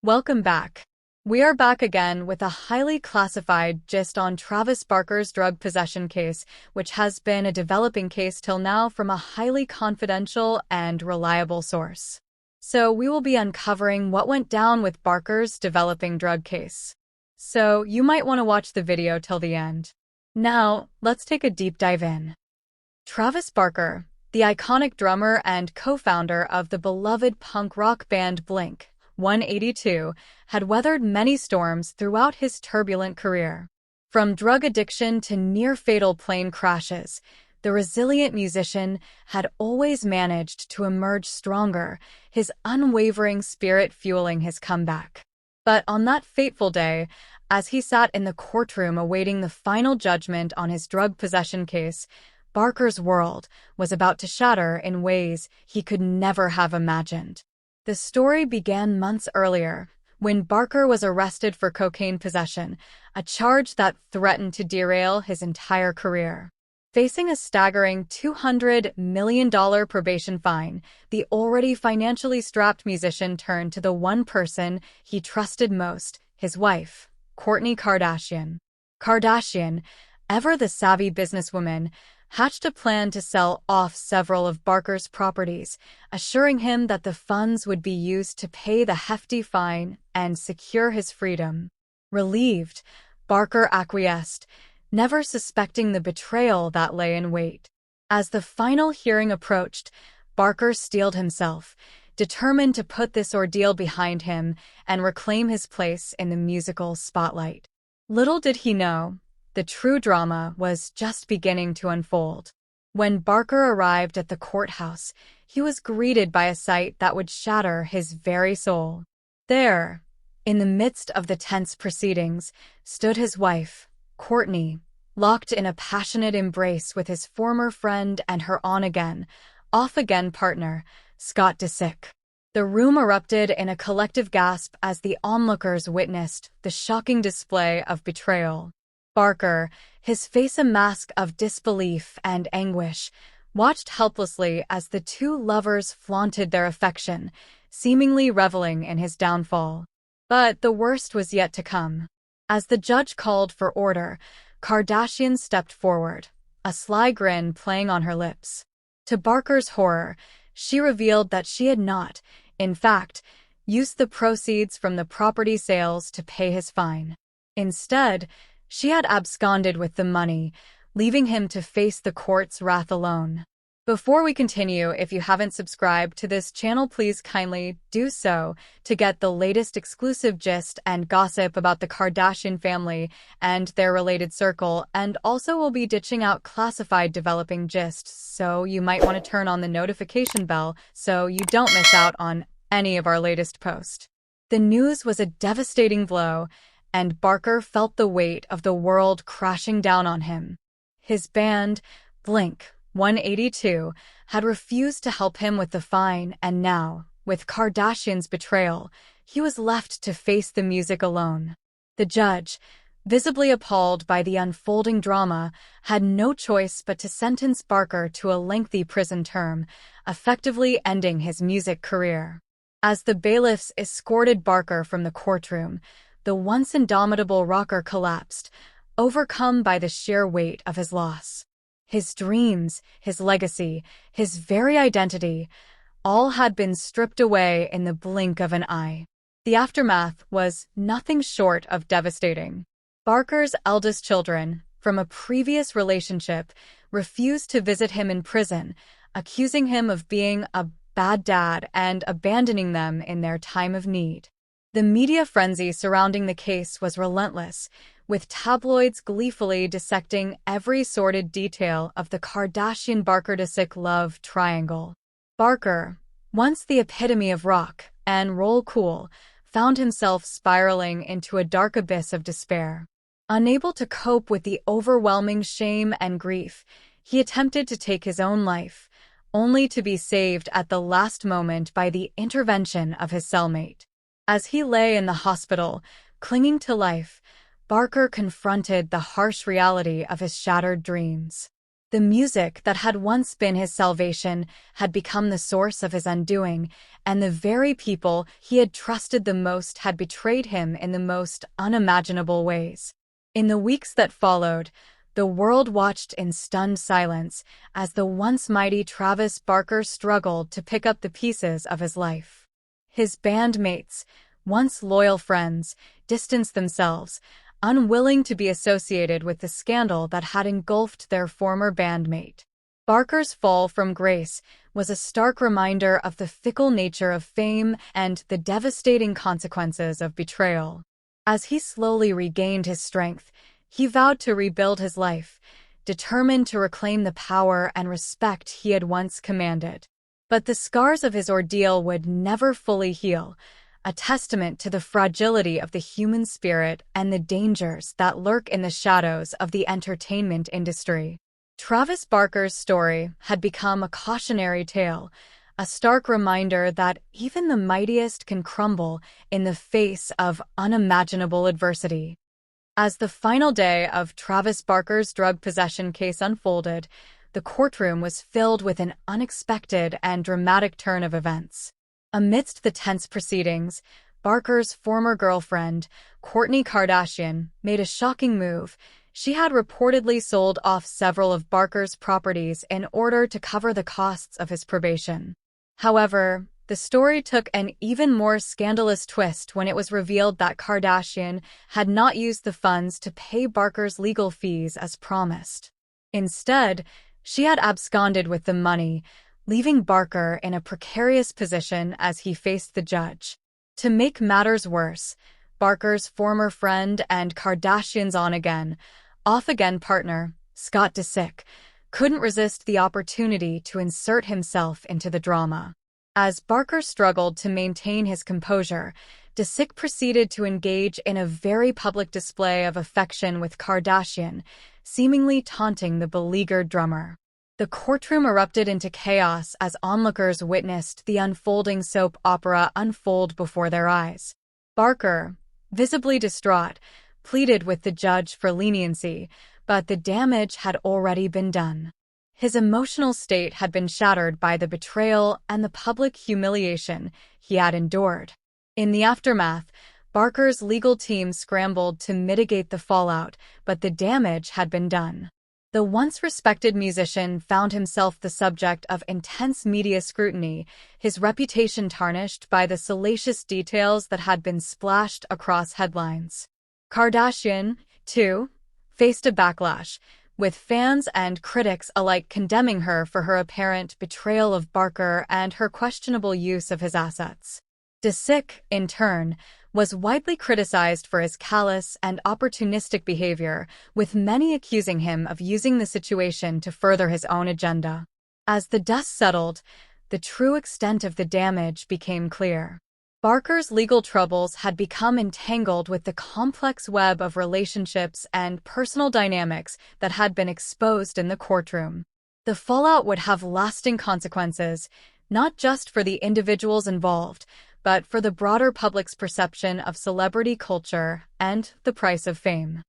Welcome back. We are back again with a highly classified gist on Travis Barker's drug possession case, which has been a developing case till now from a highly confidential and reliable source. So we will be uncovering what went down with Barker's developing drug case. So you might want to watch the video till the end. Now, let's take a deep dive in. Travis Barker, the iconic drummer and co-founder of the beloved punk rock band Blink-182, had weathered many storms throughout his turbulent career. From drug addiction to near-fatal plane crashes, the resilient musician had always managed to emerge stronger, his unwavering spirit fueling his comeback. But on that fateful day, as he sat in the courtroom awaiting the final judgment on his drug possession case, Barker's world was about to shatter in ways he could never have imagined. The story began months earlier, when Barker was arrested for cocaine possession, a charge that threatened to derail his entire career. Facing a staggering $200 million probation fine, the already financially strapped musician turned to the one person he trusted most, his wife, Kourtney Kardashian. Kardashian, ever the savvy businesswoman, hatched a plan to sell off several of Barker's properties, assuring him that the funds would be used to pay the hefty fine and secure his freedom. Relieved, Barker acquiesced, never suspecting the betrayal that lay in wait. As the final hearing approached, Barker steeled himself, determined to put this ordeal behind him and reclaim his place in the musical spotlight. Little did he know, the true drama was just beginning to unfold. When Barker arrived at the courthouse, he was greeted by a sight that would shatter his very soul. There, in the midst of the tense proceedings, stood his wife, Kourtney, locked in a passionate embrace with his former friend and her on-again, off-again partner, Scott Disick. The room erupted in a collective gasp as the onlookers witnessed the shocking display of betrayal. Barker, his face a mask of disbelief and anguish, watched helplessly as the two lovers flaunted their affection, seemingly reveling in his downfall. But the worst was yet to come. As the judge called for order, Kardashian stepped forward, a sly grin playing on her lips. To Barker's horror, she revealed that she had not, in fact, used the proceeds from the property sales to pay his fine. Instead, she had absconded with the money, leaving him to face the court's wrath alone. Before we continue, if you haven't subscribed to this channel, please kindly do so to get the latest exclusive gist and gossip about the Kardashian family and their related circle, and also we'll be ditching out classified developing gist, so you might want to turn on the notification bell so you don't miss out on any of our latest posts. The news was a devastating blow, and Barker felt the weight of the world crashing down on him. His band, Blink-182, had refused to help him with the fine, and now, with Kardashian's betrayal, he was left to face the music alone. The judge, visibly appalled by the unfolding drama, had no choice but to sentence Barker to a lengthy prison term, effectively ending his music career. As the bailiffs escorted Barker from the courtroom, the once indomitable rocker collapsed, overcome by the sheer weight of his loss. His dreams, his legacy, his very identity, all had been stripped away in the blink of an eye. The aftermath was nothing short of devastating. Barker's eldest children, from a previous relationship, refused to visit him in prison, accusing him of being a bad dad and abandoning them in their time of need. The media frenzy surrounding the case was relentless, with tabloids gleefully dissecting every sordid detail of the Kardashian-Barker-Disick love triangle. Barker, once the epitome of rock and roll cool, found himself spiraling into a dark abyss of despair. Unable to cope with the overwhelming shame and grief, he attempted to take his own life, only to be saved at the last moment by the intervention of his cellmate. As he lay in the hospital, clinging to life, Barker confronted the harsh reality of his shattered dreams. The music that had once been his salvation had become the source of his undoing, and the very people he had trusted the most had betrayed him in the most unimaginable ways. In the weeks that followed, the world watched in stunned silence as the once mighty Travis Barker struggled to pick up the pieces of his life. His bandmates, once loyal friends, distanced themselves, unwilling to be associated with the scandal that had engulfed their former bandmate. Barker's fall from grace was a stark reminder of the fickle nature of fame and the devastating consequences of betrayal. As he slowly regained his strength, he vowed to rebuild his life, determined to reclaim the power and respect he had once commanded. But the scars of his ordeal would never fully heal, a testament to the fragility of the human spirit and the dangers that lurk in the shadows of the entertainment industry. Travis Barker's story had become a cautionary tale, a stark reminder that even the mightiest can crumble in the face of unimaginable adversity. As the final day of Travis Barker's drug possession case unfolded, the courtroom was filled with an unexpected and dramatic turn of events. Amidst the tense proceedings, Barker's former girlfriend, Kourtney Kardashian, made a shocking move. She had reportedly sold off several of Barker's properties in order to cover the costs of his probation. However, the story took an even more scandalous twist when it was revealed that Kardashian had not used the funds to pay Barker's legal fees as promised. Instead, she had absconded with the money, leaving Barker in a precarious position as he faced the judge. To make matters worse, Barker's former friend and Kardashian's on-again, off-again partner, Scott Disick, couldn't resist the opportunity to insert himself into the drama. As Barker struggled to maintain his composure, Disick proceeded to engage in a very public display of affection with Kardashian, seemingly taunting the beleaguered drummer. The courtroom erupted into chaos as onlookers witnessed the unfolding soap opera unfold before their eyes. Barker, visibly distraught, pleaded with the judge for leniency, but the damage had already been done. His emotional state had been shattered by the betrayal and the public humiliation he had endured. In the aftermath, Barker's legal team scrambled to mitigate the fallout, but the damage had been done. The once respected musician found himself the subject of intense media scrutiny, his reputation tarnished by the salacious details that had been splashed across headlines. Kardashian, too, faced a backlash, with fans and critics alike condemning her for her apparent betrayal of Barker and her questionable use of his assets. Disick, in turn, was widely criticized for his callous and opportunistic behavior, with many accusing him of using the situation to further his own agenda. As the dust settled, the true extent of the damage became clear. Barker's legal troubles had become entangled with the complex web of relationships and personal dynamics that had been exposed in the courtroom. The fallout would have lasting consequences, not just for the individuals involved, but for the broader public's perception of celebrity culture and the price of fame.